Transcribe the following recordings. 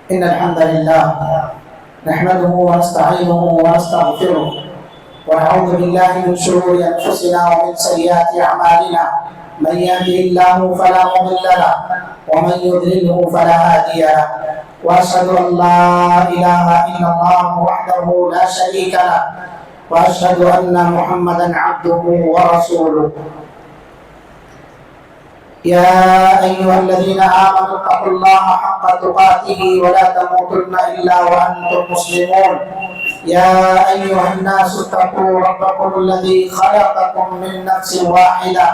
إن الحمد لله نحمده ونستعينه ونستغفره ونعوذ بالله من شرور أنفسنا ومن سيئات أعمالنا. من يهده الله فلا مضل له ومن يضلله فلا هادي له. وأشهد أن لا إله إلا الله وحده لا شريك له وأشهد أن محمدا عبده ورسوله. يا أيها الذين آمنوا اتقوا الله حق تقاته ولا تموتن إلا وأنتم مسلمون. يا أيها الناس اتقوا ربكم الذي خلقكم من نفس واحدة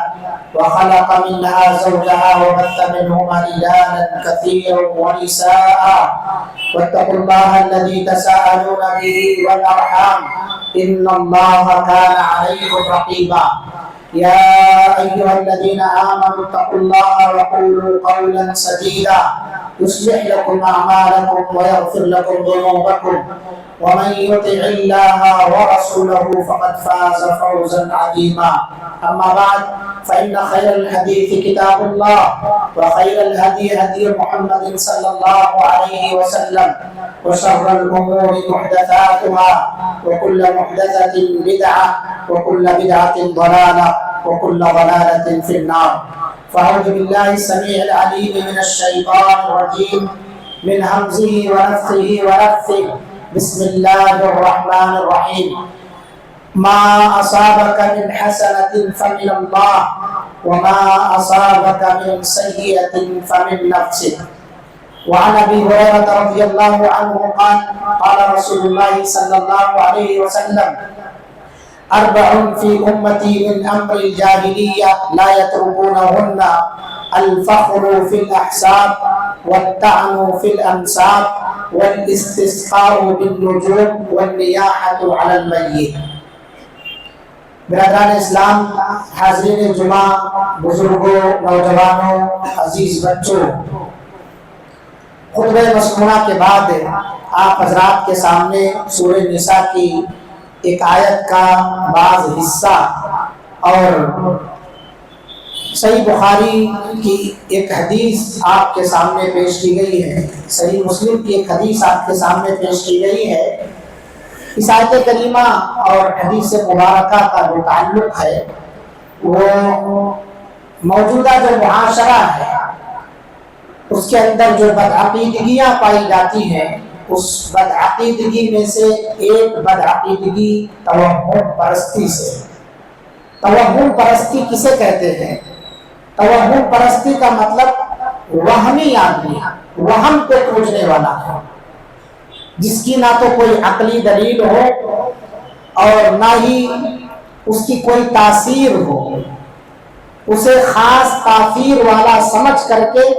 وخلق منها زوجها وبث منهما رجالا كثيرا ونساء واتقوا الله الذي تساءلون به والأرحام إن الله كان عليكم رقيبا. يا أيها الذين آمنوا اتقوا الله وقولوا قولا سديدا يصلح لكم أعمالكم ويغفر لكم ذنوبكم ومن يطع الله ورسوله فقد فاز فوزا عظيما. أما بعد فإن خير الحديث كتاب الله وخير الهدي هدي محمد صلى الله عليه وسلم وشر الأمور محدثاتها وكل محدثة بدعة وكل بدعة ضلالة وكل ضلالة في النار. فأعوذ بالله السميع العليم من الشيطان الرجيم من همزه ونفخه ونفثه. بسم الله الرحمن الرحيم. ما أصابك من حسنة فمن الله وما أصابك من سيئة فمن نفسك. وعن أبي هريرة رضي الله عنه قال قال رسول الله صلى الله عليه وسلم أربع في أمتي من أمر الجاهلية لا يتركونهن: الفخر في الأحساب والطعن في الأنساب والاستسقاء بالنجوم والنياحة على الميت. برادران اسلام، حاضرین جمعہ، بزرگوں، نوجوانوں، عزیز بچوں، خطبہ مسموعہ کے بعد آپ حضرات کے سامنے سورہ نساء کی ایک آیت کا بعض حصہ اور صحیح بخاری کی ایک حدیث آپ کے سامنے پیش کی گئی ہے، صحیح مسلم کی ایک حدیث آپ کے سامنے پیش کی گئی ہے۔ اس آیت کریمہ اور حدیث مبارکہ کا جو تعلق ہے وہ موجودہ جو معاشرہ ہے اس کے اندر جو بدعقیدگیاں پائی جاتی ہیں، اس بدعقیدگی میں سے ایک بدعقیدگی توہم پرستی سے۔ توہم پرستی کسے کہتے ہیں؟ توہم پرستی کا مطلب وہمی آدمی، وہم کو پوجنے والا ہے، جس کی نہ تو کوئی عقلی دلیل ہو اور نہ ہی اس کی کوئی تاثیر ہو، اسے خاص تاثیر والا سمجھ کر کے،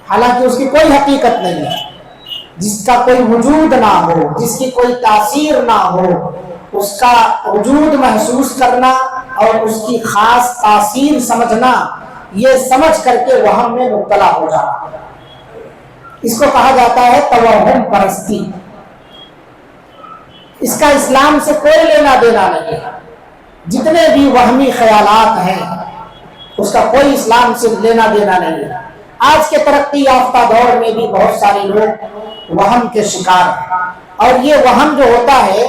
حالانکہ اس کی کوئی حقیقت نہیں ہے، جس کا کوئی وجود نہ ہو، جس کی کوئی تاثیر نہ ہو، اس کا وجود محسوس کرنا اور اس کی خاص تاثیر سمجھنا، یہ سمجھ کر کے وہم میں مبتلا ہو جانا، اس کو کہا جاتا ہے توہم پرستی۔ اس کا اسلام سے کوئی لینا دینا نہیں ہے، جتنے بھی وہمی خیالات ہیں اس کا کوئی اسلام سے لینا دینا نہیں ہے۔ آج کے ترقی یافتہ دور میں بھی بہت سارے لوگ وہم کے شکار ہیں، اور یہ وہم جو ہوتا ہے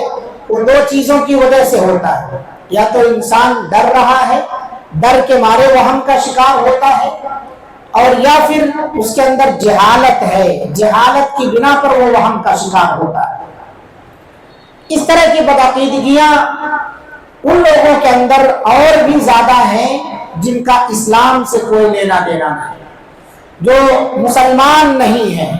وہ دو چیزوں کی وجہ سے ہوتا ہے، یا تو انسان ڈر رہا ہے، ڈر کے مارے وہم کا شکار ہوتا ہے، اور یا پھر اس کے اندر جہالت ہے، جہالت کی بنا پر وہ وہم کا شکار ہوتا ہے۔ اس طرح کی بدعقیدگیاں ان لوگوں کے اندر اور بھی زیادہ ہیں جن کا اسلام سے کوئی لینا دینا نہیں، جو مسلمان نہیں ہیں،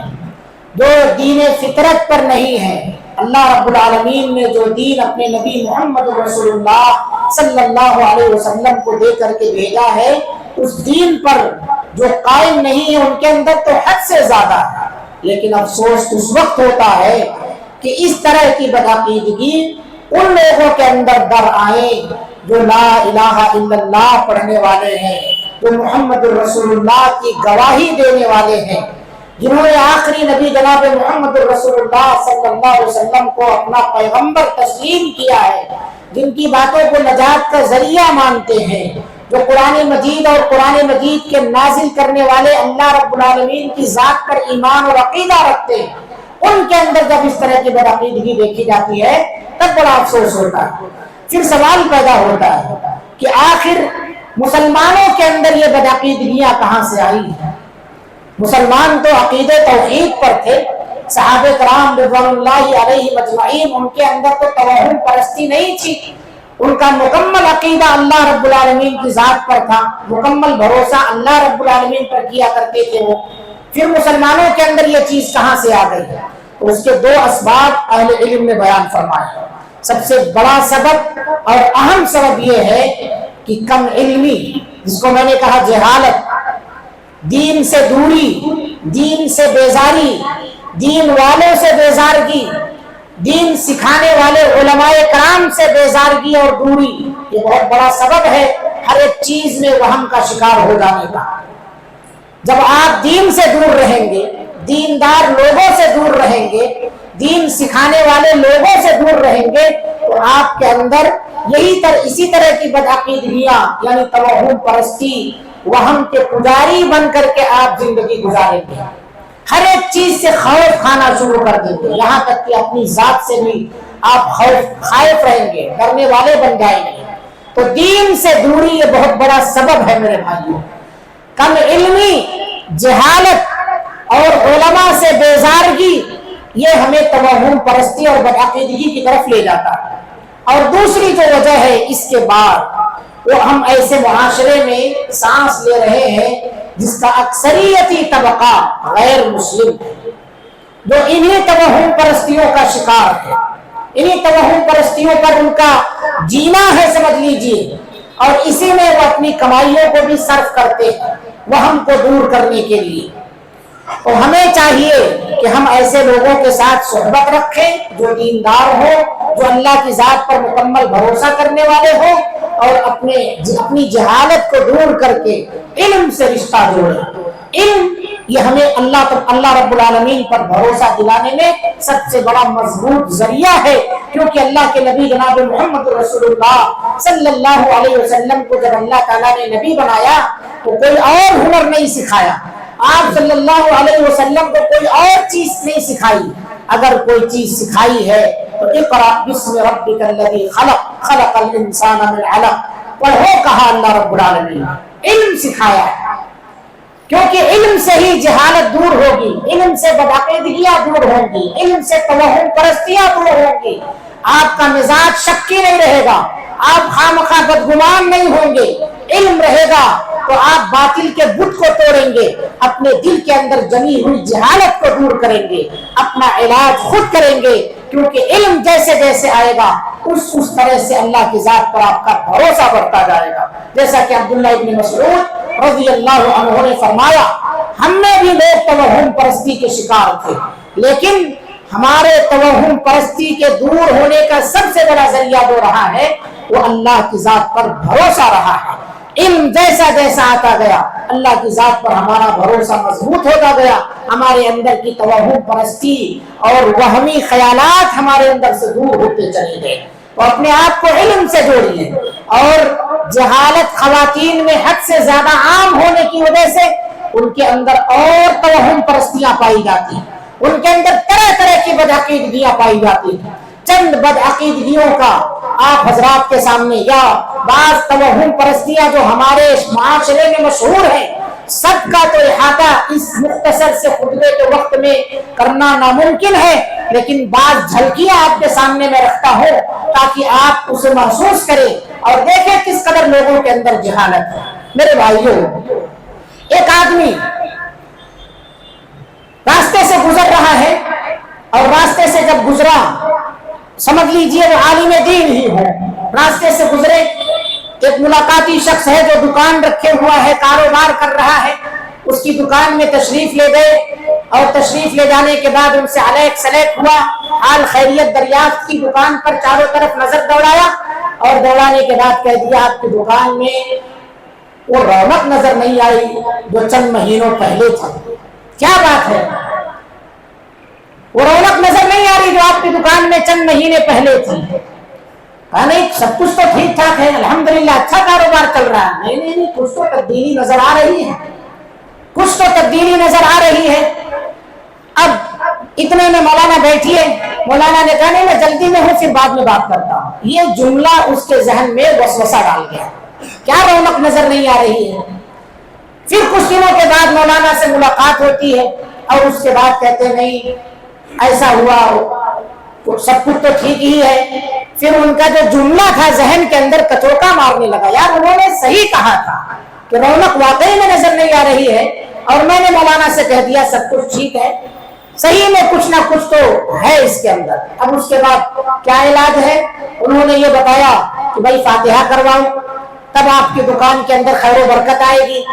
جو دین فطرت پر نہیں ہیں۔ اللہ رب العالمین نے جو دین اپنے نبی محمد رسول اللہ صلی اللہ علیہ وسلم کو دے کر کے بھیجا ہے، اس دین پر جو قائم نہیں ہے ان کے اندر تو حد سے زیادہ ہے۔ لیکن افسوس اس وقت ہوتا ہے کہ اس طرح کی بدعقیدگی ان لوگوں کے اندر در آئے جو لا الہ الا اللہ پڑھنے والے ہیں، جو محمد رسول اللہ کی گواہی دینے والے ہیں، جنہوں نے آخری نبی جناب محمد رسول اللہ صلی اللہ علیہ وسلم کو اپنا پیغمبر تسلیم کیا ہے، جن کی باتوں کو نجات کا ذریعہ مانتے ہیں، جو قرآن مجید اور قرآن مجید کے نازل کرنے والے اللہ رب العالمین کی ذات پر ایمان اور عقیدہ رکھتے ہیں، ان کے اندر جب اس طرح کی بدعقیدگی دیکھی جاتی ہے تب بڑا افسوس ہوتا ہے۔ پھر سوال پیدا ہوتا ہے کہ آخر مسلمانوں کے اندر یہ بدعقیدگیاں کہاں سے آئی ہیں؟ مسلمان تو عقید توحید پر تھے، صحابہ کرام رضوان اللہ علیہ مجمعین، ان کے اندر تو توہم پرستی نہیں تھی، ان کا مکمل عقیدہ اللہ رب العالمین کی ذات پر تھا، مکمل بھروسہ اللہ رب العالمین پر کیا کرتے تھے وہ۔ پھر مسلمانوں کے اندر یہ چیز کہاں سے آ گئی ہے؟ تو اس کے دو اسباب اہل علم نے بیان فرمائے۔ سب سے بڑا سبب اور اہم سبب یہ ہے کہ کم علمی، جس کو میں نے کہا جہالت، دین سے دوری، دین سے بیزاری، دین والوں سے بیزارگی، دین سکھانے والے علماء کرام سے بیزارگی اور دوری، یہ بہت بڑا سبب ہے ہر ایک چیز میں وہم کا شکار ہو جانے کا۔ جب آپ دین سے دور رہیں گے، دیندار لوگوں سے دور رہیں گے، دین سکھانے والے لوگوں سے دور رہیں گے، تو آپ کے اندر اسی طرح کی بدعقیدگیاں یعنی توہم پرستی، وہم کے پجاری بن کر کے آپ زندگی گزاریں گے، ہر ایک چیز سے خوف کھانا شروع کر دیں گے، یہاں تک کہ اپنی ذات سے بھی آپ خائف رہیں گے، ڈرنے والے بن جائیں گے۔ تو دین سے دوری یہ بہت بڑا سبب ہے میرے بھائیوں۔ کم علمی، جہالت اور علماء سے بیزارگی، یہ ہمیں توہم پرستی اور بدعقیدگی کی طرف لے جاتا ہے۔ اور دوسری جو وجہ ہے اس کے بعد، وہ ہم ایسے معاشرے میں سانس لے رہے ہیں جس کا اکثریتی طبقہ غیر مسلم ہے، جو انہی توہم پرستیوں کا شکار ہے، انہی توہم پرستیوں پر ان کا جینا ہے سمجھ لیجیے، اور اسی میں وہ اپنی کمائیوں کو بھی صرف کرتے ہیں وہم کو دور کرنے کے لیے۔ اور ہمیں چاہیے کہ ہم ایسے لوگوں کے ساتھ صحبت رکھیں جو دیندار ہو، جو اللہ کی ذات پر مکمل بھروسہ کرنے والے ہوں، اور اپنی جہالت کو دور کر کے علم سے رشتہ جوڑیں۔ علم یہ ہمیں اللہ رب العالمین پر بھروسہ دلانے میں سب سے بڑا مضبوط ذریعہ ہے، کیونکہ اللہ کے نبی جناب محمد رسول اللہ صلی اللہ علیہ وسلم کو جب اللہ تعالیٰ نے نبی بنایا تو کوئی اور ہنر نہیں سکھایا، آپ صلی اللہ علیہ وسلم کو کوئی اور چیز نہیں سکھائی۔ اگر کوئی چیز سکھائی ہے تو اقرأ بسم ربک الذی خلق، خلق الانسان من علق، پڑھو کہا اللہ رب العالمین، علم سکھایا ہے، کیونکہ علم سے ہی جہالت دور ہوگی، علم سے بدعقیدگیاں دور ہوں گی، علم سے توہم پرستیاں دور ہوں گی، آپ کا مزاج شکی نہیں رہے گا، آپ خامخواہ بدگمان نہیں ہوں گے۔ علم رہے گا تو آپ باطل کے بت کو توڑیں گے، اپنے دل کے اندر جمی ہوئی جہالت کو دور کریں گے، اپنا علاج خود کریں گے، کیونکہ علم جیسے جیسے آئے گا اس طرح سے اللہ کی ذات پر آپ کا بھروسہ بڑھتا جائے گا۔ جیسا کہ عبداللہ ابن مسعود رضی اللہ عنہ نے فرمایا، ہم میں بھی لوگ توہم پرستی کے شکار تھے، لیکن ہمارے توہم پرستی کے دور ہونے کا سب سے بڑا ذریعہ جو رہا ہے وہ اللہ کی ذات پر بھروسہ رہا ہے۔ علم جیسا جیسا آتا گیا اللہ کی ذات پر ہمارا بھروسہ مضبوط ہوتا گیا، ہمارے اندر کی توہم پرستی اور وہمی خیالات ہمارے اندر سے دور ہوتے چلے گئے۔ تو اپنے آپ کو علم سے جوڑیے، اور جہالت خواتین میں حد سے زیادہ عام ہونے کی وجہ سے ان کے اندر اور توہم پرستیاں پائی جاتی ہیں، ان کے اندر طرح طرح کی بدعقیدگیاں پائی جاتی ہیں۔ چند بدعقیدگیوں کا آپ حضرات کے سامنے، یا بعض توہم پرستیاں جو ہمارے معاشرے میں مشہور ہیں، سب کا تو احاطہ اس مختصر سے خطبے کے وقت میں کرنا ناممکن ہے، لیکن بعض جھلکیاں آپ کے سامنے میں رکھتا ہوں تاکہ آپ اسے محسوس کریں اور دیکھیں کس قدر لوگوں کے اندر جہالت ہے۔ میرے بھائیوں، ایک آدمی راستے سے گزر رہا ہے، اور راستے سے جب گزرا، سمجھ لیجئے وہ عالم دین ہی ہو، راستے سے گزرے، ایک ملاقاتی شخص ہے جو دکان رکھے ہوا ہے، کاروبار کر رہا ہے، اس کی دکان میں تشریف لے گئے، اور تشریف لے جانے کے بعد ان سے علیک سلیک ہوا، حال خیریت دریافت کی، دکان پر چاروں طرف نظر دوڑایا، اور دوڑانے کے بعد کہہ دیا آپ کی دکان میں وہ رونق نظر نہیں آئی جو چند مہینوں پہلے تھی۔ کیا بات ہے؟ وہ رونق نظر نہیں آ رہی جو آپ کی دکان میں چند مہینے پہلے تھی۔ کہا نہیں سب کچھ تو ٹھیک ٹھاک ہے الحمدللہ اچھا کاروبار چل رہا ہے. نہیں کچھ تو تبدیلی نظر آ رہی ہے, کچھ تو تبدیلی نظر آ رہی ہے. اب اتنے میں مولانا بیٹھیے, مولانا نے کہا نہیں میں جلدی میں ہوں پھر بعد میں بات کرتا ہوں. یہ جملہ اس کے ذہن میں وسوسہ ڈال گیا, کیا رونق نظر نہیں آ رہی ہے. پھر کچھ دنوں کے بعد مولانا سے ملاقات ہوتی ہے اور اس کے بعد کہتے نہیں ایسا ہوا سب کچھ تو ٹھیک ہی ہے. پھر ان کا جو جملہ تھا ذہن کے اندر کچوکا مارنے لگا, یار انہوں نے صحیح کہا تھا کہ رونق واقعی میں نظر نہیں آ رہی ہے اور میں نے مولانا سے کہہ دیا سب کچھ ٹھیک ہے, صحیح میں کچھ نہ کچھ تو ہے اس کے اندر. اب اس کے بعد کیا علاج ہے؟ انہوں نے یہ بتایا کہ بھائی فاتحہ کرواؤ تب آپ کی دکان کے اندر خیر و برکت آئے گی.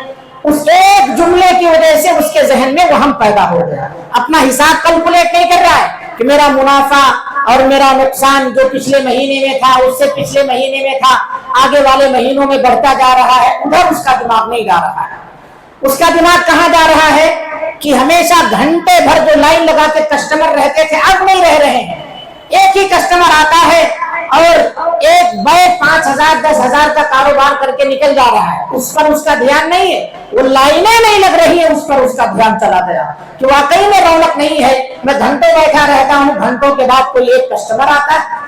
اس ایک جملے کی وجہ سے اس کے ذہن میں وہم پیدا ہو گیا. اپنا حساب کیلکولیٹ نہیں کر رہا ہے کہ میرا منافع اور میرا نقصان جو پچھلے مہینے میں تھا اس سے پچھلے مہینے میں تھا آگے والے مہینوں میں بڑھتا جا رہا ہے, ادھر اس کا دماغ نہیں جا رہا ہے. اس کا دماغ کہاں جا رہا ہے کہ ہمیشہ گھنٹے بھر جو لائن لگا کے کسٹمر رہتے تھے اب نہیں رہ رہے ہیں. ایک ہی کسٹمر آتا ہے اور ایک بے 5,000 10,000 کا کاروبار کر کے نکل جا رہا ہے, اس پر اس کا دھیان نہیں ہے. وہ لائنیں نہیں لگ رہی ہے اس پر اس کا دھیان چلا گیا کہ واقعی میں رونق نہیں ہے. میں گھنٹوں بیٹھا رہتا ہوں, گھنٹوں کے بعد کوئی ایک کسٹمر آتا ہے,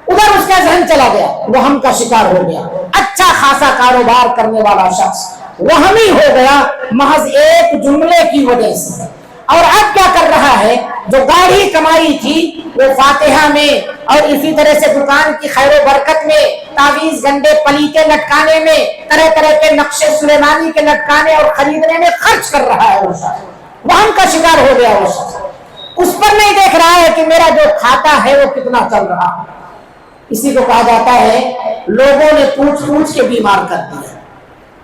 ادھر اس کا ذہن چلا گیا, وہم کا شکار ہو گیا. اچھا خاصا کاروبار کرنے والا شخص وہمی ہو گیا محض ایک جملے کی وجہ سے. اور اب کیا کر رہا ہے, جو گاڑی کمائی تھی وہ فاتحہ میں اور اسی طرح سے دکان کی خیر و برکت میں, تعویذ گنڈے پلیتے لٹکانے میں, طرح طرح کے نقشے سلیمانی کے لٹکانے اور خریدنے میں خرچ کر رہا ہے. وہ شخص وہم کا شکار ہو گیا. وہ شخص اس پر نہیں دیکھ رہا ہے کہ میرا جو کھاتا ہے وہ کتنا چل رہا ہے. اسی کو کہا جاتا ہے لوگوں نے پوچھ پوچھ کے بیمار کر دیا.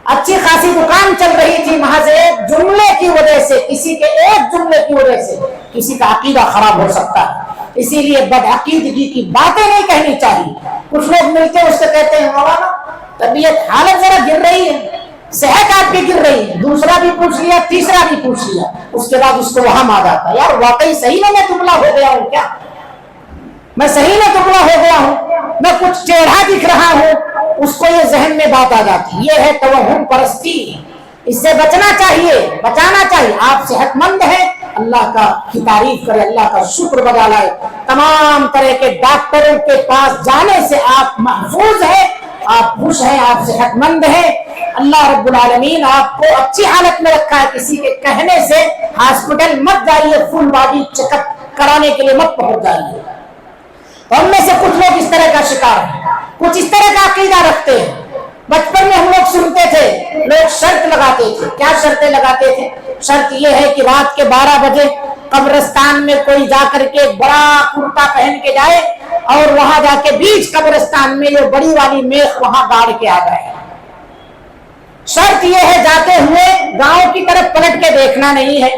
اچھی خاصی دکان چل رہی تھی, محض ایک جملے کی وجہ سے, کسی کے ایک جملے کی وجہ سے کسی کا عقیدہ خراب ہو سکتا ہے. اسی لیے بدعقیدگی کی باتیں نہیں کہنی چاہیے. کچھ لوگ ملتے ہیں اس سے کہتے ہیں مولانا طبیعت حالت ذرا گر رہی ہے, صحت آپ کی گر رہی ہے. دوسرا بھی پوچھ لیا, تیسرا بھی پوچھ لیا, اس کے بعد اس کو وہاں آ جاتا ہے یار واقعی صحیح میں دبلا ہو گیا ہوں کیا, میں صحیح میں دبلا ہو گیا ہوں, میں کچھ ٹیڑھا دکھ رہا ہوں. اس کو یہ ذہن میں بات آ جاتی. یہ ہے توہم پرستی, اس سے بچنا چاہیے, بچانا چاہیے. آپ صحت مند ہیں, اللہ کا کی تعریف کرے, اللہ کا شکر بجا لائے. تمام طرح کے ڈاکٹروں کے پاس جانے سے آپ محفوظ ہیں, آپ خوش ہیں, آپ صحت مند ہیں. اللہ رب العالمین آپ کو اچھی حالت میں رکھا ہے. کسی کے کہنے سے ہاسپٹل مت جائیے, فل باڈی چیک اپ کرانے کے لیے مت پہنچ جائیے. ہم میں سے کچھ لوگ اس طرح کا شکار ہیں, کچھ اس طرح کا عقیدہ رکھتے ہیں. بچپن میں ہم لوگ سنتے تھے لوگ شرط لگاتے تھے. کیا شرطیں لگاتے تھے؟ شرط یہ ہے کہ رات کے 12 بجے قبرستان میں کوئی جا کر کے بڑا کرتا پہن کے جائے اور وہاں جا کے بیچ قبرستان میں یہ بڑی والی میخ وہاں گاڑ کے آ جائے. شرط یہ ہے جاتے ہوئے گاؤں کی طرف پلٹ کے دیکھنا نہیں ہے,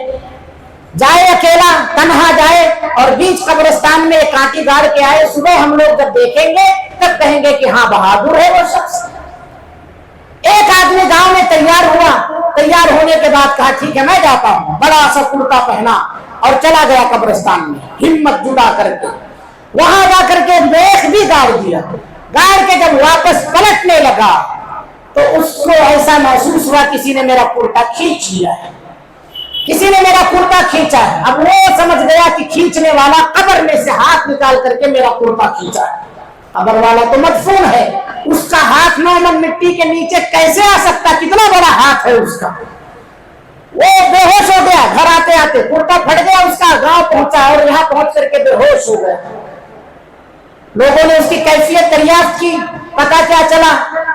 جائے اکیلا تنہا جائے اور بیچ قبرستان میں ایک کانٹی گاڑ کے آئے. صبح ہم لوگ جب دیکھیں گے تب کہیں گے کہ ہاں بہادر ہے وہ شخص. ایک آدمی گاؤں میں تیار ہوا, تیار ہونے کے بعد کہا ٹھیک ہے میں جاتا ہوں, بڑا سا کرتا پہنا اور چلا گیا قبرستان میں ہمت جٹا کر کے. وہاں جا کر کے میخ بھی گاڑ دیا. گاڑ کے جب واپس پلٹنے لگا تو اس کو ایسا محسوس ہوا کسی نے میرا کرتا کھینچ لیا ہے, کسی نے میرا کرتا کھینچا ہے. اب وہ سمجھ گیا کہ کھینچنے والا قبر میں سے ہاتھ نکال کر کے میرا کرتا کھینچا ہے. قبر والا تو مدفون ہے, اس کا ہاتھ نارمل مٹی کے نیچے کیسے آ سکتا, کتنا بڑا ہاتھ ہے اس کا. وہ بے ہوش ہو گیا, گھر آتے آتے کرتا پھٹ گیا اس کا, گاؤں پہنچا اور یہاں پہنچ کر کے بے ہوش ہو گیا. لوگوں نے اس کی کیفیت دریافت کی, پتا کیا چلا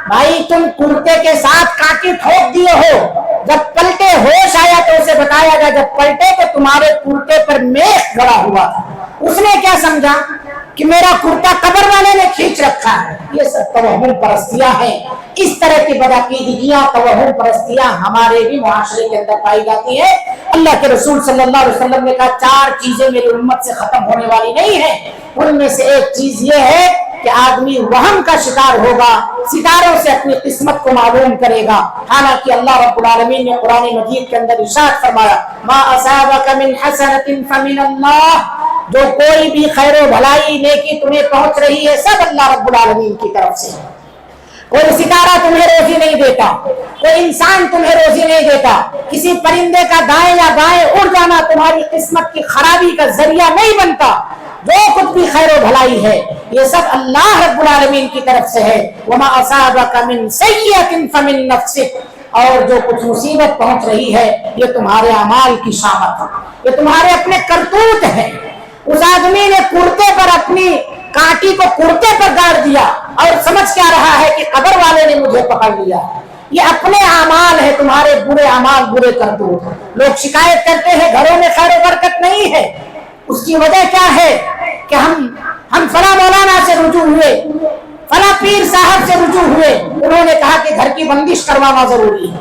بھائی تم کرتے کے ساتھ کانٹی ٹھوک دیے ہو. جب پلٹے ہوش آیا تو اسے بتایا گیا جب پلٹے تو تمہارے کرتے پر میخ گڑا ہوا تھا. اس نے کیا سمجھا کہ میرا کرتا قبر والے نے کھینچ رکھا ہے. یہ سب توہم پرستیاں ہیں. اس طرح کی بدعقیدگیاں, توہم پرستیاں ہمارے بھی معاشرے کے اندر پائی جاتی ہیں. اللہ کے رسول صلی اللہ علیہ وسلم نے کہا 4 چیزیں میری امت سے ختم ہونے والی نہیں ہیں. ان میں سے ایک چیز یہ ہے کہ آدمی وہم کا شکار ہوگا, ستاروں سے اپنی قسمت کو معلوم کرے گا. حالانکہ اللہ رب العالمین نے قرآن مجید کے اندر ارشاد فرمایا ما اصابک من حسنۃ فمن اللہ, جو کوئی بھی خیر و بھلائی نیکی تمہیں پہنچ رہی ہے سب اللہ رب العالمین کی طرف سے. کوئی ستارہ تمہیں روزی نہیں دیتا, کوئی انسان تمہیں روزی نہیں دیتا, کسی پرندے کا دائیں یا بائیں اڑ جانا تمہاری قسمت کی خرابی کا ذریعہ نہیں بنتا. جو کچھ بھی خیر و بھلائی ہے یہ سب اللہ رب العالمین کی طرف سے ہے. وما اصابک من سیئۃ فمن نفسک, اور جو کچھ مصیبت پہنچ رہی ہے یہ تمہارے اعمال کی شامت ہے, یہ تمہارے اپنے کرتوت ہے. اس آدمی نے کرتے پر اپنی کانٹی کو کرتے پر گاڑ دیا اور سمجھ کیا رہا ہے کہ قبر والے نے مجھے پکڑ لیا. یہ اپنے اعمال ہے, تمہارے برے اعمال, برے کرتوت. لوگ شکایت کرتے ہیں گھروں میں خیر و برکت نہیں ہے, اس کی وجہ کیا ہے کہ ہم فلاں مولانا سے رجوع ہوئے, فلاں پیر صاحب سے رجوع ہوئے, انہوں نے کہا کہ گھر کی بندش کروانا ضروری ہے.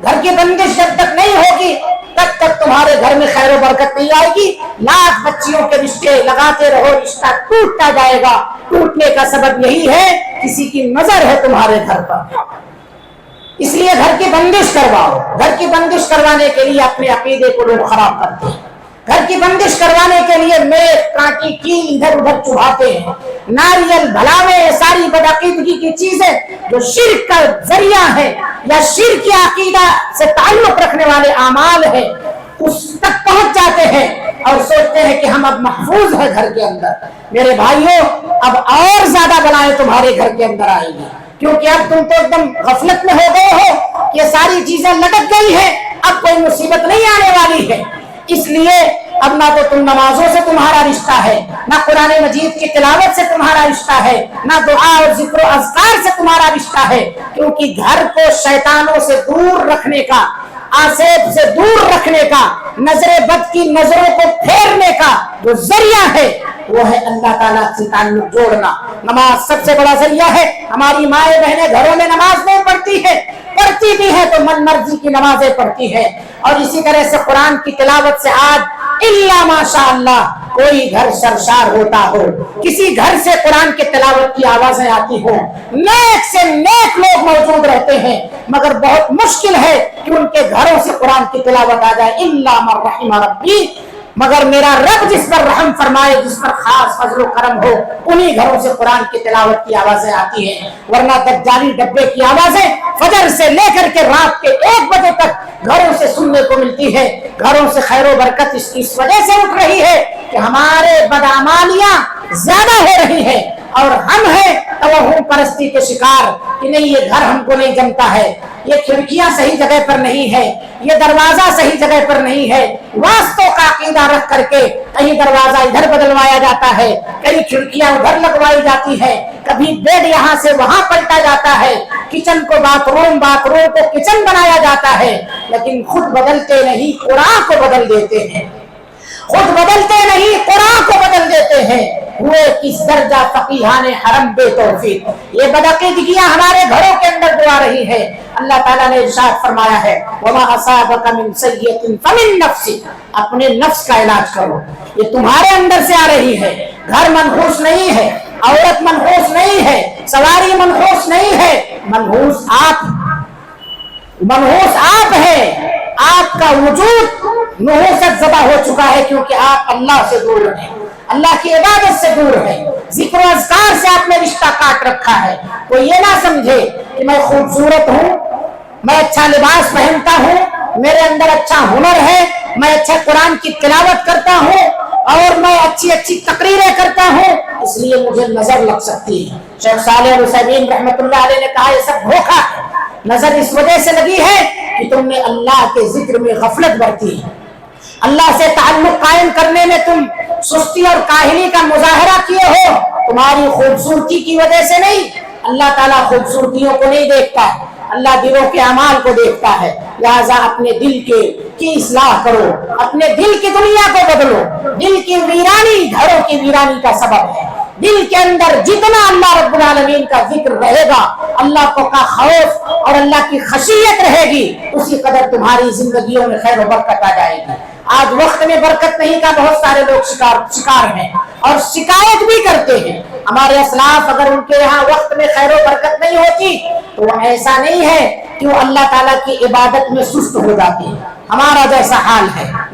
گھر کی بندش جب تک نہیں ہوگی تب تک تمہارے گھر میں خیر و برکت نہیں آئے گی. لاکھ بچیوں کے رشتے لگاتے رہو, رشتہ ٹوٹتا جائے گا. ٹوٹنے کا سبب یہی ہے کسی کی نظر ہے تمہارے گھر پر. اس لیے گھر کی بندش کرواؤ. گھر کی بندش کروانے کے لیے اپنے عقیدے کو لوگ خراب کرتے ہیں. گھر کی بندش کروانے کے لیے میخ کانٹی کی ادھر ادھر چبھاتے ہیں, ناریل بھلاوے, ساری بدعقیدگی کی چیزیں جو شرک کا ذریعہ ہے یا شرک کی عقیدہ سے تعلق رکھنے والے اعمال ہے اس تک پہنچ جاتے ہیں اور سوچتے ہیں کہ ہم اب محفوظ ہیں گھر کے اندر. میرے بھائیوں, اب اور زیادہ بلائیں تمہارے گھر کے اندر آئیں گی, کیونکہ اب تم تو ایک دم غفلت میں ہو گئے ہو, یہ ساری چیزیں لٹک گئی ہیں, اب کوئی مصیبت نہیں آنے والی ہے. اس لیے اب نہ تو تم نمازوں سے تمہارا رشتہ ہے, نہ قرآن مجید کی تلاوت سے تمہارا رشتہ ہے, نہ دعا اور ذکر و اذکار سے تمہارا رشتہ ہے, کیونکہ گھر کو شیطانوں سے دور رکھنے کا, آسیب سے دور رکھنے کا, نظر بد کی نظروں کو پھیرنے کا جو ذریعہ ہے وہ ہے اللہ تعالیٰ سے تعلق جوڑنا. نماز سب سے بڑا ذریعہ ہے. ہماری مائیں بہنیں گھروں میں نماز نہیں پڑھتی ہے, پڑھتی بھی ہے تو من مرضی کی نمازیں پڑھتی ہے. اور اسی طرح سے قرآن کی تلاوت سے آج الا ماشاء اللہ کوئی گھر سرشار ہوتا ہو, کسی گھر سے قرآن کی تلاوت کی آوازیں آتی ہوں, نیک سے نیک لوگ موجود رہتے ہیں, مگر بہت مشکل ہے کہ ان کے گھروں سے قرآن کی تلاوت آ جائے. الا من رحم ربی, مگر میرا رب جس پر رحم فرمائے, جس پر خاص فضل و کرم ہو, انہی گھروں سے قرآن کی تلاوت کی آوازیں آتی ہیں. ورنہ دجالی ڈبے کی آوازیں فجر سے لے کر کے رات کے 1 بجے تک گھروں سے سننے کو ملتی ہے. گھروں سے خیر و برکت اس وجہ سے اٹھ رہی ہے کہ ہمارے بدعمالیاں زیادہ ہو رہی ہیں اور ہم ہیں توہم پرستی کے شکار کہ نہیں یہ گھر ہم کو نہیں جمتا ہے, یہ کھڑکیاں صحیح جگہ پر نہیں ہے, یہ دروازہ صحیح جگہ پر نہیں ہے. واسطوں کا عقیدہ رکھ کر کے کہیں دروازہ ادھر بدلوایا جاتا ہے, کہیں کھڑکیاں ادھر لگوائی جاتی ہے, کبھی بیڈ یہاں سے وہاں پلٹا جاتا ہے, کچن کو باتھ روم کو کچن بنایا جاتا ہے, لیکن خود بدلتے نہیں قرآن کو بدل دیتے ہیں. خود بدلتے نہیں قرآن کو بدل دیتے ہیں. ہوئے کس درجہ فقیہان حرم بے توفیق. یہ بدعقیدگیاں ہمارے گھروں کے اندر دعا رہی ہے. اللہ تعالیٰ نے ارشاد فرمایا ہے وما اصابک من سیئۃ فمن نفسک, اپنے نفس کا علاج کرو, یہ تمہارے اندر سے آ رہی ہے. گھر منحوس نہیں ہے, عورت منحوس نہیں ہے, سواری منحوس نہیں ہے, منحوس آپ ہے. آپ کا وجود نحوست زدہ ہو چکا ہے کیونکہ آپ اللہ سے دور ہیں, اللہ کی عبادت سے دور ہے, ذکر و اذکار سے آپ نے رشتہ کاٹ رکھا ہے. کوئی یہ نہ سمجھے کہ میں خوبصورت ہوں, میں اچھا لباس پہنتا ہوں, میرے اندر اچھا ہنر ہے, میں اچھا قرآن کی تلاوت کرتا ہوں اور میں اچھی تقریریں کرتا ہوں, اس لیے مجھے نظر لگ سکتی ہے. شیخ صالح العثیمین رحمۃ اللہ علیہ نے کہا یہ سب دھوکہ ہے. نظر اس وجہ سے لگی ہے کہ تم نے اللہ کے ذکر میں غفلت برتی ہے, اللہ سے تعلق قائم کرنے میں تم سستی اور کاہلی کا مظاہرہ کیے ہو. تمہاری خوبصورتی کی وجہ سے نہیں, اللہ تعالیٰ خوبصورتیوں کو نہیں دیکھتا ہے, اللہ دلوں کے اعمال کو دیکھتا ہے. لہذا اپنے دل کی اصلاح کرو, اپنے دل کی دنیا کو بدلو. دل کی ویرانی گھروں کی ویرانی کا سبب ہے. دل کے اندر جتنا اللہ رب العالمین کا ذکر رہے گا, اللہ کا خوف اور اللہ کی خشیت رہے گی, اسی قدر تمہاری زندگیوں میں خیر و برکت آ جائے گی. آج وقت میں برکت نہیں کا بہت سارے لوگ شکار ہیں اور شکایت بھی کرتے ہیں. ہمارے اسلاف اگر ان کے یہاں وقت میں خیر و برکت نہیں ہوتی تو وہ ایسا نہیں ہے کہ وہ اللہ تعالیٰ کی عبادت میں سست ہو جاتی ہے. ہمارا جیسا حال ہے.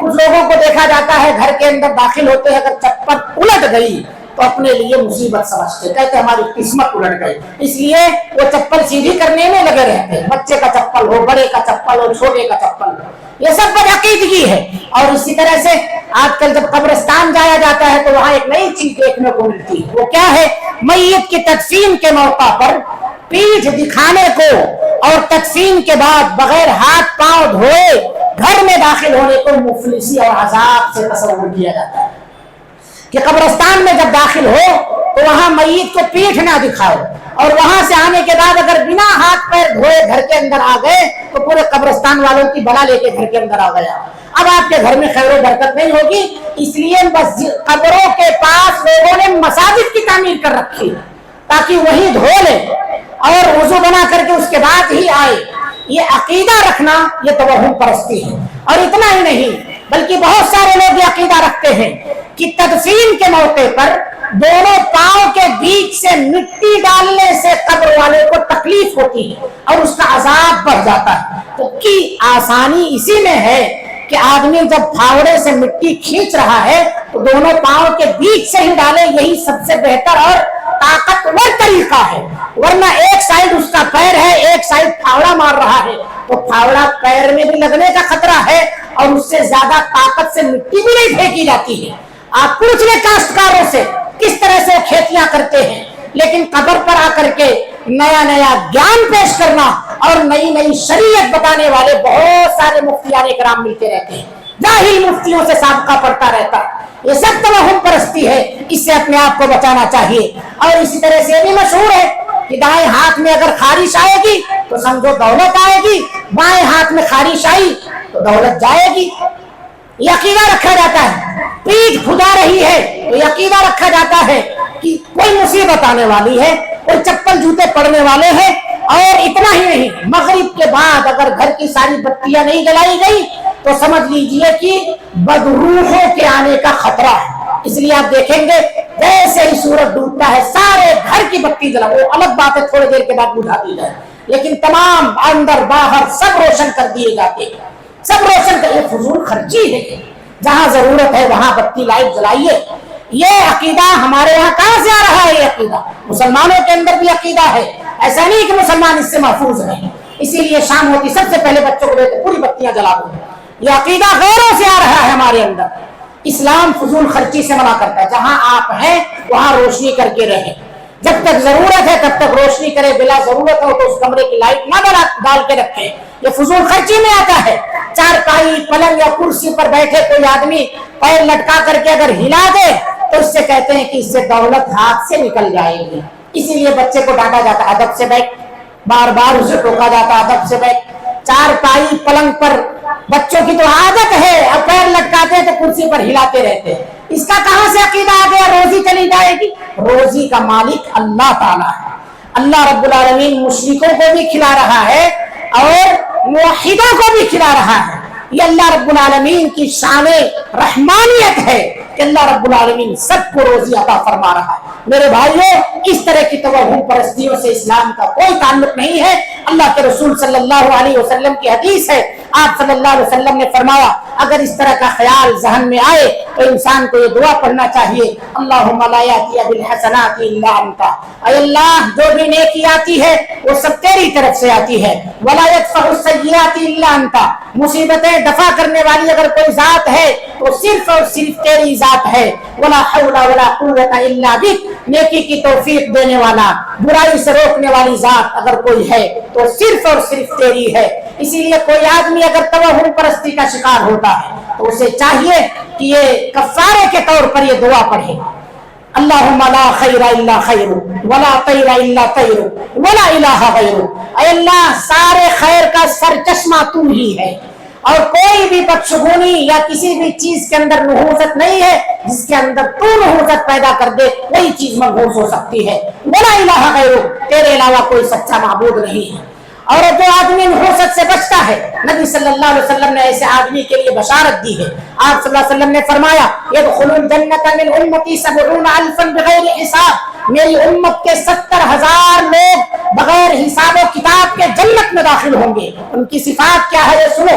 کچھ لوگوں کو دیکھا جاتا ہے گھر کے اندر داخل ہوتے ہیں، اگر چپل الٹ گئی تو اپنے لیے مصیبت سمجھتے، کہتے ہماری قسمت الٹ گئی، اس لیے وہ چپل سیدھی کرنے میں لگے رہتے ہیں، بچے کا چپل ہو، بڑے کا چپل ہو، چھوٹے کا چپل ہو، یہ سب بدعقیدگی ہے۔ اور اسی طرح سے آج کل جب قبرستان جایا جاتا ہے تو وہاں ایک نئی چیز دیکھنے کو ملتی ہے، وہ کیا ہے؟ میت کی تدفین کے موقع پر پیٹھ دکھانے کو اور تدفین کے بعد بغیر ہاتھ پاؤں دھوئے گھر میں داخل ہونے کو مفلسی اور عذاب سے تصور کیا جاتا ہے کہ قبرستان میں جب داخل ہو تو وہاں میت کو پیٹھ نہ دکھاؤ، اور وہاں سے آنے کے بعد اگر بنا ہاتھ پیر دھوئے گھر کے اندر آ گئے تو پورے قبرستان والوں کی بلا لے کے گھر کے اندر آ گیا، اب آپ کے گھر میں خیر و برکت نہیں ہوگی۔ اس لیے قبروں کے پاس لوگوں نے مساجد کی تعمیر کر رکھی تاکہ وہی دھو لے اور وضو بنا کر کے اس کے بعد ہی آئے۔ یہ عقیدہ رکھنا یہ توہم پرستی ہے۔ اور اتنا ہی نہیں بلکہ بہت سارے لوگ یہ عقیدہ رکھتے ہیں کہ تدفین کے موقع پر دونوں پاؤں کے بیچ سے مٹی ڈالنے سے قبر والے کو تکلیف ہوتی ہے اور اس کا عذاب بڑھ جاتا ہے۔ تو کی آسانی اسی میں ہے کہ آدمی جب پھاوڑے سے مٹی کھینچ رہا ہے تو دونوں پاؤں کے بیچ سے ہی ڈالے، یہی سب سے بہتر اور طاقتور طریقہ ہے، ورنہ ایک سائیڈ اس کا پیر ہے، ایک سائیڈ پھاوڑا مار رہا ہے تو پھاوڑا پیر میں بھی لگنے کا خطرہ ہے اور اس سے زیادہ طاقت سے مٹی بھی نہیں پھینکی جاتی ہے۔ آپ پوچھ لیں کاشتکاروں سے کس طرح سے کھیتیاں کرتے ہیں، لیکن قبر پر آ کر کے نیا نیا گیان پیش کرنا اور نئی نئی شریعت بتانے والے بہت سارے مفتیان کرام ملتے رہتے ہیں، جاہل مفتیوں سے سابقہ پڑتا رہتا ہے۔ یہ سب توہم پرستی ہے، اس سے اپنے آپ کو بچانا چاہیے۔ اور اسی طرح سے یہ بھی مشہور ہے کہ دائیں ہاتھ میں اگر خارش آئے گی تو سمجھو دولت آئے گی، بائیں ہاتھ میں خارش آئی تو دولت جائے گی۔ یہ عقیدہ رکھا جاتا ہے۔ پیٹھ کھدا رہی ہے تو یہ عقیدہ رکھا جاتا ہے کہ کوئی مصیبت آنے والی ہے، کوئی چپل جوتے پڑنے والے ہیں۔ اور اتنا ہی نہیں، مغرب کے بعد اگر گھر کی ساری بتیاں نہیں جلائی گئی تو سمجھ لیجئے کہ بدروحوں کے آنے کا خطرہ ہے۔ اس لیے آپ دیکھیں گے جیسے ہی سورج ڈوبتا ہے سارے گھر کی بتی جلا، وہ الگ بات ہے تھوڑی دیر کے بعد بجھا دی جائے، لیکن تمام اندر باہر سب روشن کر دیے جاتے ہیں، سب روشن کر، یہ فضول خرچی ہے۔ جہاں ضرورت ہے وہاں بتی لائٹ جلائیے۔ یہ عقیدہ ہمارے یہاں کہاں سے آ رہا ہے؟ یہ عقیدہ مسلمانوں کے اندر بھی عقیدہ ہے، ایسا نہیں کہ مسلمان اس سے محفوظ ہیں۔ اسی لیے شام ہوتی سب سے پہلے بچوں کو دیتے پوری بتیاں جلا دو، یہ عقیدہ غیروں سے آ رہا ہے ہمارے اندر۔ اسلام فضول خرچی سے منع کرتا ہے، جہاں آپ ہیں وہاں روشنی کر کے رہیں، جب تک ضرورت ہے تب تک روشنی کرے، بلا ضرورت ہو تو اس کمرے کی لائٹ نہ ڈال کے رکھیں، یہ فضول خرچی میں آتا ہے۔ چارپائی پلنگ یا کرسی پر بیٹھے کوئی آدمی پیر لٹکا کر کے اگر ہلا دے تو اس سے کہتے ہیں کہ اس سے دولت ہاتھ سے نکل جائے گی، اسی لیے بچے کو ڈانٹا جاتا ہے ادب سے بیٹھ، بار بار اسے ٹوکا جاتا ہے ادب سے بیٹھ۔ چارپائی پلنگ پر بچوں کی تو عادت ہے، اب پیر لٹکاتے ہیں تو کرسی پر ہلاتے رہتے ہیں، اس کا کہاں سے عقیدہ آ گیا روزی چلی جائے گی؟ روزی کا مالک اللہ تعالیٰ ہے۔ اللہ رب العالمین مشرکوں کو بھی کھلا رہا ہے اور موحدوں کو بھی کھلا رہا ہے۔ یہ اللہ رب العالمین کی شان رحمانیت ہے کہ اللہ رب العالمین سب کو روزی عطا فرما رہا ہے۔ میرے بھائیوں، اس طرح کی توہم پرستیوں سے اسلام کا کوئی تعلق نہیں ہے۔ اللہ کے رسول صلی اللہ علیہ وسلم کی حدیث ہے، آپ صلی اللہ علیہ وسلم نے فرمایا اگر اس طرح کا خیال ذہن میں آئے تو انسان کو یہ دعا پڑھنا چاہیے، اللہم لا یاتی بالحسنات الا انت، اے اللہ جو بھی نیکی آتی ہے وہ سب تیری طرف سے آتی ہے، ولا یدفع السیئات الا انت، مصیبتیں دفع کرنے والی اگر کوئی ذات ہے تو صرف اور صرف تیری ذات ہے، ولا حول ولا قوت الا بک، نیکی کی توفیق دینے والا برائی سے روکنے والی ذات اگر کوئی ہے تو صرف اور صرف تیری ہے۔ اسی لیے کوئی آدمی اگر توہم پرستی کا شکار ہوتا ہے تو اسے چاہیے کہ یہ کفارے کے طور پر یہ دعا پڑھے، اللہم لا خیر الا خیر ولا طیر الا طیر ولا الہ غیر، اے اللہ سارے خیر کا سرچشمہ تو ہی ہے اور کوئی بھی بدشگونی یا کسی بھی چیز کے اندر نحوست نہیں ہے جس کے اندر تو نحوست پیدا کر دے وہی چیز منحوس ہو سکتی ہے، ولا الہ غیر، تیرے علاوہ کوئی سچا معبود نہیں ہے۔ اور جو آدمی نحوست سے بچتا ہے، نبی صلی اللہ علیہ وسلم نے ایسے آدمی کے لیے بشارت دی ہے۔ آپ صلی اللہ علیہ وسلم نے فرمایا يدخل الجنة من امتی 70,000 بغیر حساب، میری امت کے 70,000 لوگ بغیر حساب و کتاب کے جنت میں داخل ہوں گے۔ ان کی صفات کیا ہے یہ سنو،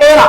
13,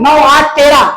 9, 8, 13